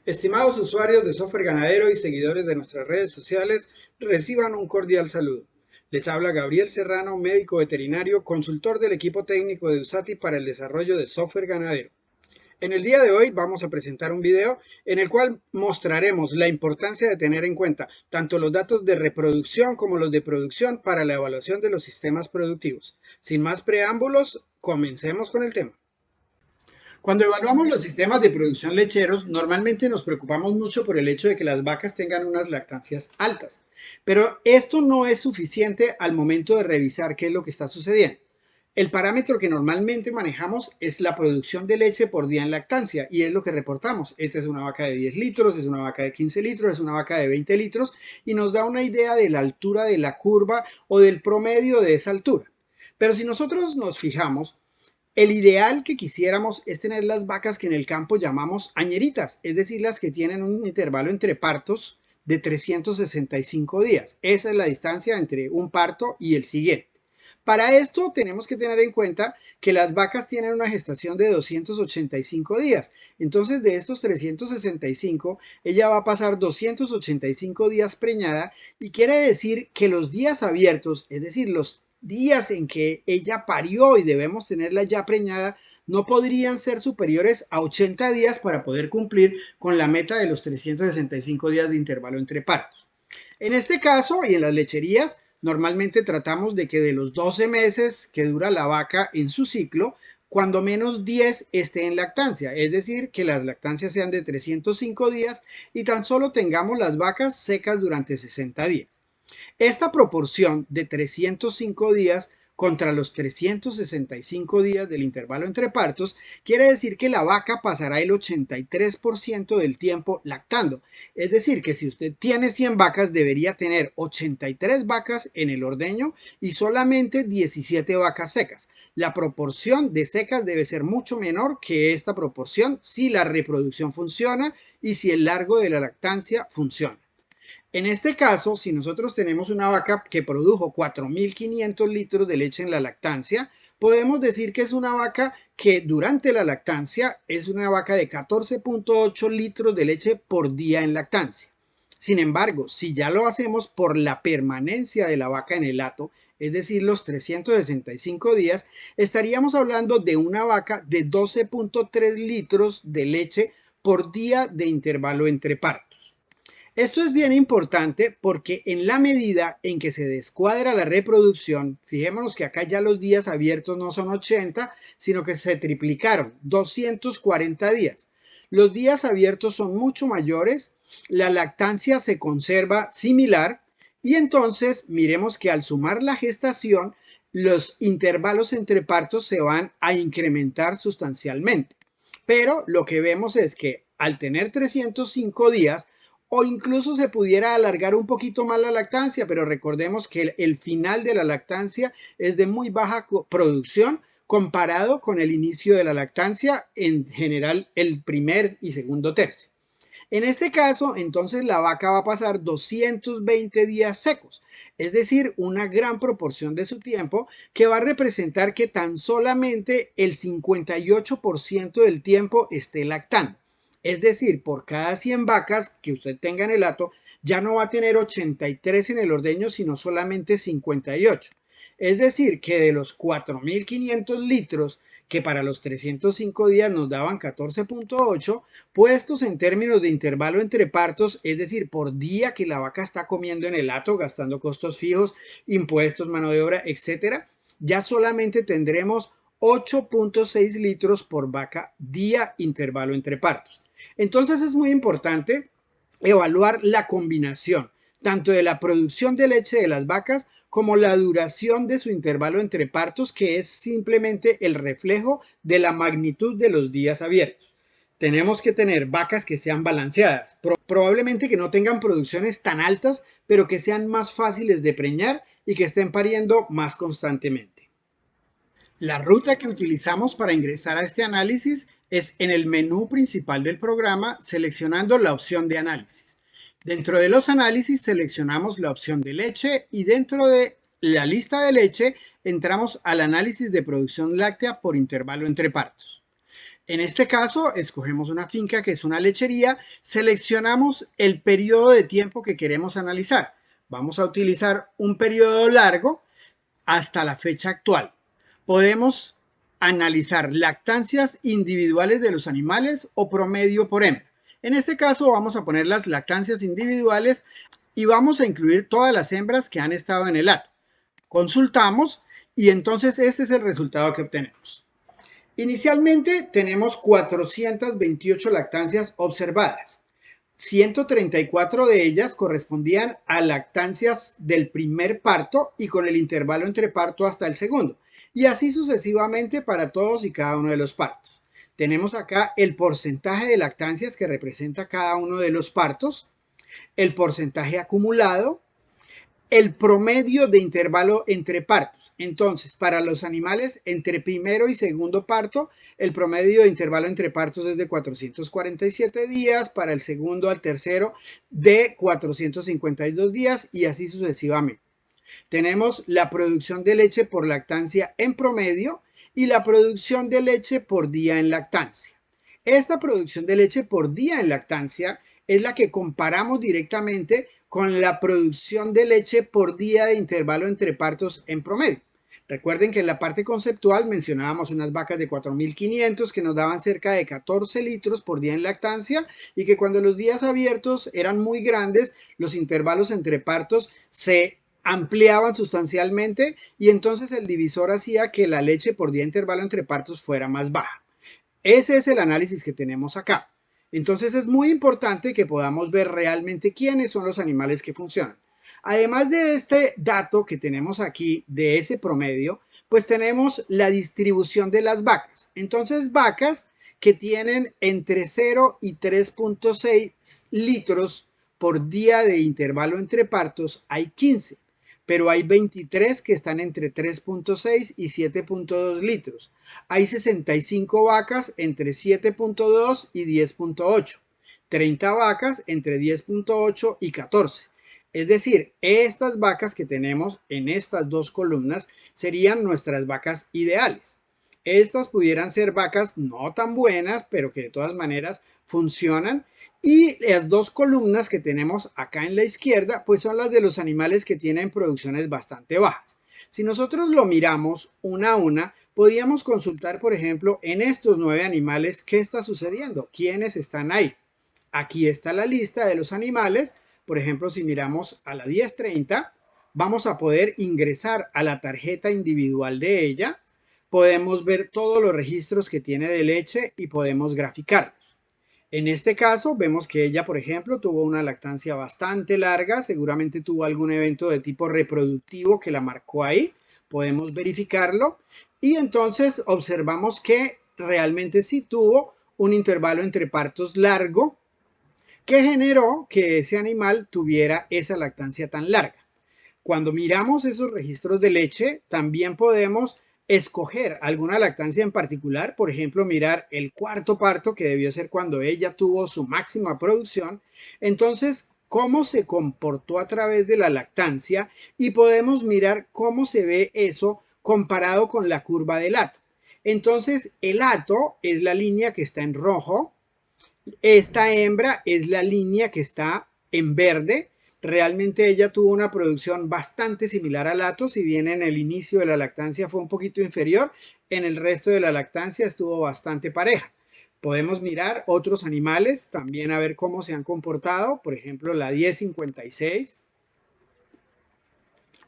Estimados usuarios de Software Ganadero y seguidores de nuestras redes sociales, reciban un cordial saludo. Les habla Gabriel Serrano, médico veterinario, consultor del equipo técnico de USATI para el desarrollo de software ganadero. En el día de hoy vamos a presentar un video en el cual mostraremos la importancia de tener en cuenta tanto los datos de reproducción como los de producción para la evaluación de los sistemas productivos. Sin más preámbulos, comencemos con el tema. Cuando evaluamos los sistemas de producción lecheros, normalmente nos preocupamos mucho por el hecho de que las vacas tengan unas lactancias altas. Pero esto no es suficiente al momento de revisar qué es lo que está sucediendo. El parámetro que normalmente manejamos es la producción de leche por día en lactancia y es lo que reportamos. Esta es una vaca de 10 litros, es una vaca de 15 litros, es una vaca de 20 litros y nos da una idea de la altura de la curva o del promedio de esa altura. Pero si nosotros nos fijamos, el ideal que quisiéramos es tener las vacas que en el campo llamamos añeritas, es decir, las que tienen un intervalo entre partos de 365 días. Esa es la distancia entre un parto y el siguiente. Para esto tenemos que tener en cuenta que las vacas tienen una gestación de 285 días. Entonces de estos 365, ella va a pasar 285 días preñada y quiere decir que los días abiertos, es decir, los días en que ella parió y debemos tenerla ya preñada, no podrían ser superiores a 80 días para poder cumplir con la meta de los 365 días de intervalo entre partos. En este caso y en las lecherías, normalmente tratamos de que de los 12 meses que dura la vaca en su ciclo, cuando menos 10 esté en lactancia, es decir, que las lactancias sean de 305 días y tan solo tengamos las vacas secas durante 60 días. Esta proporción de 305 días contra los 365 días del intervalo entre partos quiere decir que la vaca pasará el 83% del tiempo lactando. Es decir, que si usted tiene 100 vacas, debería tener 83 vacas en el ordeño y solamente 17 vacas secas. La proporción de secas debe ser mucho menor que esta proporción si la reproducción funciona y si el largo de la lactancia funciona. En este caso, si nosotros tenemos una vaca que produjo 4.500 litros de leche en la lactancia, podemos decir que es una vaca que durante la lactancia es una vaca de 14.8 litros de leche por día en lactancia. Sin embargo, si ya lo hacemos por la permanencia de la vaca en el hato, es decir, los 365 días, estaríamos hablando de una vaca de 12.3 litros de leche por día de intervalo entre partos. Esto es bien importante porque en la medida en que se descuadra la reproducción, fijémonos que acá ya los días abiertos no son 80, sino que se triplicaron, 240 días. Los días abiertos son mucho mayores, la lactancia se conserva similar y entonces miremos que al sumar la gestación, los intervalos entre partos se van a incrementar sustancialmente. Pero lo que vemos es que al tener 305 días, o incluso se pudiera alargar un poquito más la lactancia, pero recordemos que el final de la lactancia es de muy baja producción comparado con el inicio de la lactancia, en general el primer y segundo tercio. En este caso, entonces la vaca va a pasar 220 días secos, es decir, una gran proporción de su tiempo que va a representar que tan solamente el 58% del tiempo esté lactando. Es decir, por cada 100 vacas que usted tenga en el hato, ya no va a tener 83 en el ordeño, sino solamente 58. Es decir, que de los 4.500 litros que para los 305 días nos daban 14.8, puestos en términos de intervalo entre partos, es decir, por día que la vaca está comiendo en el hato, gastando costos fijos, impuestos, mano de obra, etcétera, ya solamente tendremos 8.6 litros por vaca día intervalo entre partos. Entonces es muy importante evaluar la combinación tanto de la producción de leche de las vacas como la duración de su intervalo entre partos, que es simplemente el reflejo de la magnitud de los días abiertos. Tenemos que tener vacas que sean balanceadas, probablemente que no tengan producciones tan altas, pero que sean más fáciles de preñar y que estén pariendo más constantemente. La ruta que utilizamos para ingresar a este análisis es en el menú principal del programa, seleccionando la opción de análisis. Dentro de los análisis seleccionamos la opción de leche y dentro de la lista de leche entramos al análisis de producción láctea por intervalo entre partos. En este caso, escogemos una finca que es una lechería, seleccionamos el periodo de tiempo que queremos analizar. Vamos a utilizar un periodo largo hasta la fecha actual. Podemos analizar lactancias individuales de los animales o promedio por hembra. En este caso vamos a poner las lactancias individuales y vamos a incluir todas las hembras que han estado en el hato. Consultamos y entonces este es el resultado que obtenemos. Inicialmente tenemos 428 lactancias observadas. 134 de ellas correspondían a lactancias del primer parto y con el intervalo entre parto hasta el segundo. Y así sucesivamente para todos y cada uno de los partos. Tenemos acá el porcentaje de lactancias que representa cada uno de los partos, el porcentaje acumulado, el promedio de intervalo entre partos. Entonces, para los animales entre primero y segundo parto, el promedio de intervalo entre partos es de 447 días, para el segundo al tercero de 452 días y así sucesivamente. Tenemos la producción de leche por lactancia en promedio y la producción de leche por día en lactancia. Esta producción de leche por día en lactancia es la que comparamos directamente con la producción de leche por día de intervalo entre partos en promedio. Recuerden que en la parte conceptual mencionábamos unas vacas de 4.500 que nos daban cerca de 14 litros por día en lactancia y que cuando los días abiertos eran muy grandes, los intervalos entre partos se ampliaban sustancialmente y entonces el divisor hacía que la leche por día intervalo entre partos fuera más baja. Ese es el análisis que tenemos acá. Entonces es muy importante que podamos ver realmente quiénes son los animales que funcionan. Además de este dato que tenemos aquí, de ese promedio, pues tenemos la distribución de las vacas. Entonces vacas que tienen entre 0 y 3.6 litros por día de intervalo entre partos hay 15, pero hay 23 que están entre 3.6 y 7.2 litros. Hay 65 vacas entre 7.2 y 10.8, 30 vacas entre 10.8 y 14. Es decir, estas vacas que tenemos en estas dos columnas serían nuestras vacas ideales. Estas pudieran ser vacas no tan buenas, pero que de todas maneras funcionan. Y las dos columnas que tenemos acá en la izquierda, pues son las de los animales que tienen producciones bastante bajas. Si nosotros lo miramos una a una, podríamos consultar, por ejemplo, en estos 9 animales, ¿qué está sucediendo? ¿Quiénes están ahí? Aquí está la lista de los animales. Por ejemplo, si miramos a la 1030, vamos a poder ingresar a la tarjeta individual de ella. Podemos ver todos los registros que tiene de leche y podemos graficarlos. En este caso vemos que ella, por ejemplo, tuvo una lactancia bastante larga, seguramente tuvo algún evento de tipo reproductivo que la marcó ahí, podemos verificarlo y entonces observamos que realmente sí tuvo un intervalo entre partos largo que generó que ese animal tuviera esa lactancia tan larga. Cuando miramos esos registros de leche, también podemos escoger alguna lactancia en particular, por ejemplo, mirar el cuarto parto, que debió ser cuando ella tuvo su máxima producción. Entonces, cómo se comportó a través de la lactancia y podemos mirar cómo se ve eso comparado con la curva del hato. Entonces, el hato es la línea que está en rojo, esta hembra es la línea que está en verde. Realmente ella tuvo una producción bastante similar al hato, si bien en el inicio de la lactancia fue un poquito inferior, en el resto de la lactancia estuvo bastante pareja. Podemos mirar otros animales también a ver cómo se han comportado, por ejemplo la 1056.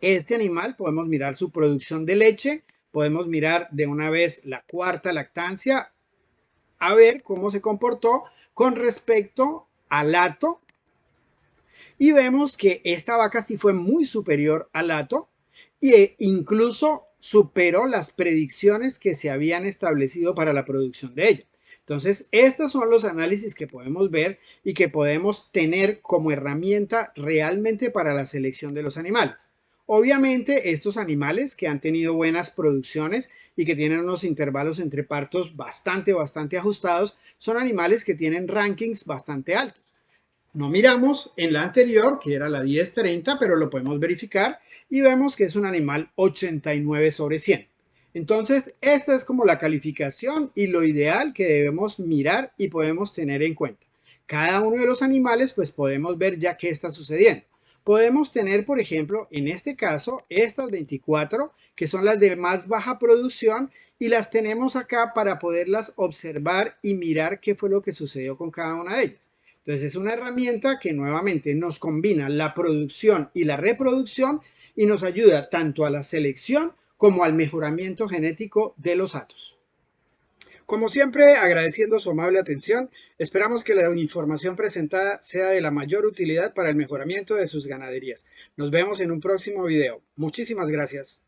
Este animal podemos mirar su producción de leche, podemos mirar de una vez la cuarta lactancia, a ver cómo se comportó con respecto al hato. Y vemos que esta vaca sí fue muy superior al hato e incluso superó las predicciones que se habían establecido para la producción de ella. Entonces, estos son los análisis que podemos ver y que podemos tener como herramienta realmente para la selección de los animales. Obviamente, estos animales que han tenido buenas producciones y que tienen unos intervalos entre partos bastante ajustados, son animales que tienen rankings bastante altos. No miramos en la anterior, que era la 1030, pero lo podemos verificar y vemos que es un animal 89 sobre 100. Entonces, esta es como la calificación y lo ideal que debemos mirar y podemos tener en cuenta. Cada uno de los animales, pues podemos ver ya qué está sucediendo. Podemos tener, por ejemplo, en este caso, estas 24, que son las de más baja producción, y las tenemos acá para poderlas observar y mirar qué fue lo que sucedió con cada una de ellas. Entonces, es una herramienta que nuevamente nos combina la producción y la reproducción y nos ayuda tanto a la selección como al mejoramiento genético de los hatos. Como siempre, agradeciendo su amable atención, esperamos que la información presentada sea de la mayor utilidad para el mejoramiento de sus ganaderías. Nos vemos en un próximo video. Muchísimas gracias.